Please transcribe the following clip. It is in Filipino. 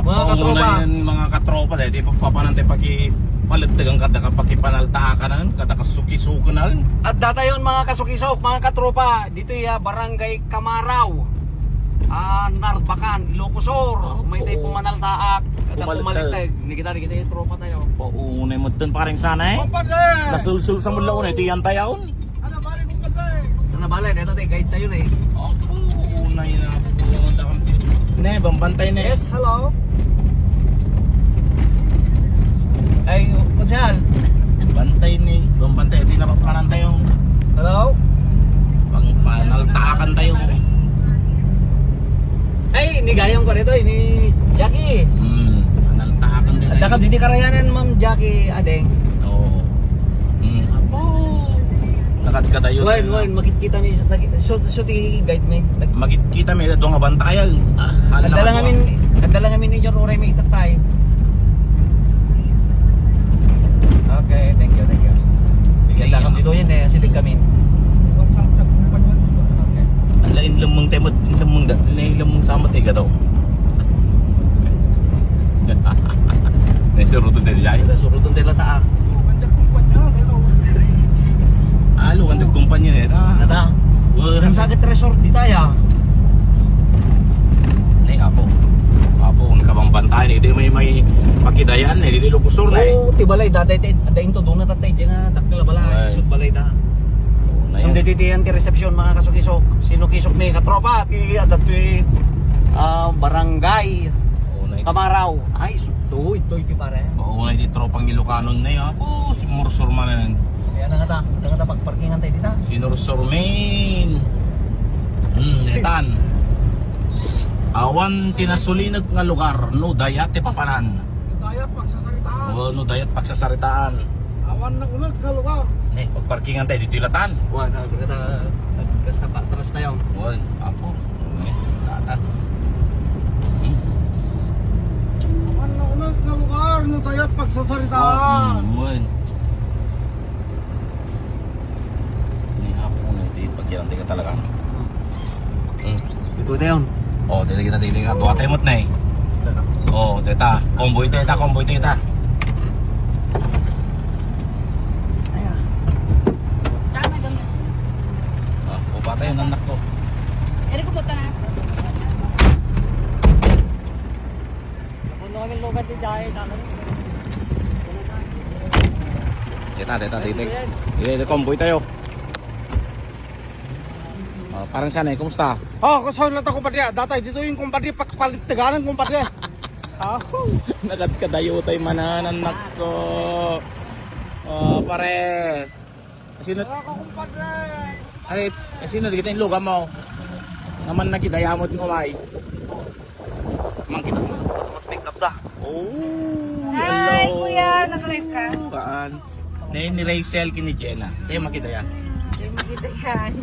Mga katropa. na yan, mga katropa dahil di pa papanantay pagipalagtagang kada kapag ipanalta ka na kada kasuki-suka na. At datayon mga kasukisok, mga katropa, dito ya Barangay Kamaraw, Narbacan, Ilocosur. May tayo pumanaltaak, kada pumaligtag. Nikita yung tropa tayo. Oo, na mo paring sana eh. Nasulsul sa mula una, ito yan tayo. Ano balay, ito tayo, kahit tayo na eh. Oo, na yun na. Ne, bambantay na. Yes, hello. Ay, konsyal. Bantay ni, bambantay, di na papanan tayo. Hello? Pang panaltakan tayo. Ay, nigayang ko nito, ni Jackie. Panaltakan din. At dakam didi karayanan, Ma'am Jackie Adeng. Oo. Apo. Nakadkadayo. Wen, makikita mi sa so ti guide me. Magkita may doon nga bantayan. Nagdala ngamin ninyo oray may itatay. Okay, thank you. Bigyan lang kami dito yan eh, silig kami. Lain lamang tayo, lain lamang sama tayo daw. Nasurutan tayo dyan. Surutun tayo lataak. Alo, ang kumpanya nila. Nata? Ang sakit resort di tayo. Nay, apo, ang kabang bantayan, hindi may pakidayan, hindi lukusur na eh. Oo, tibalay, daday to doon na tatay, dyan na dakla balay, sud balay da. Ang dititiyan ti resepsyon mga kasukisok, sinukisok ni katropa, ti adatoy barangay Kamaraw. Ay, ito ti pare. Oo, na iti tropang Ilocanon na yun. Apo, si Mursur manan. Kaya na nga pagparkingan tayo dito. Sinursur main. Netan. Awan tinasulinag nga lugar, no dayat ti papanan. Dayat pagsasaritaan. Oo, no dayat pagsasaritaan. Awan na ulag ka lugar. Ne, pagparkingan tayo dito ilatan. Wala, nagkasta pa, atras tayo. Oo, apo. Latan. Awan na ulag ka lugar. No dayat pagsasaritaan. Oo. Ni apo na di pagkiran tayo talaga. Ito tayo. Oh, dili kita tuwa tayo mot na eh. Oh, teta, komboy teta. Tama dong. Baba tayo ng anak ko. Eri ko punta na. Puno kami lugar di dahil namin. Teta, dito komboy tayo. Parang sana eh, kumusta? Oh, kusaw na ta kumpadya. Datay dito yung kumpadya pagpalitaganan kumpadya. Nakadkadayo tayo mananan nako. Oh, pare. Sino? Kumpadya. Ay, sino dito yung lugar mo? Naman nakidayamot ng kumay. Takmang kita mo. Pick up da. Oh, Hi, hello. kuya. Naka-live ka? Kaan? Ni Rachel kini Jenna. Tayo makidayan. Hindi kita yan.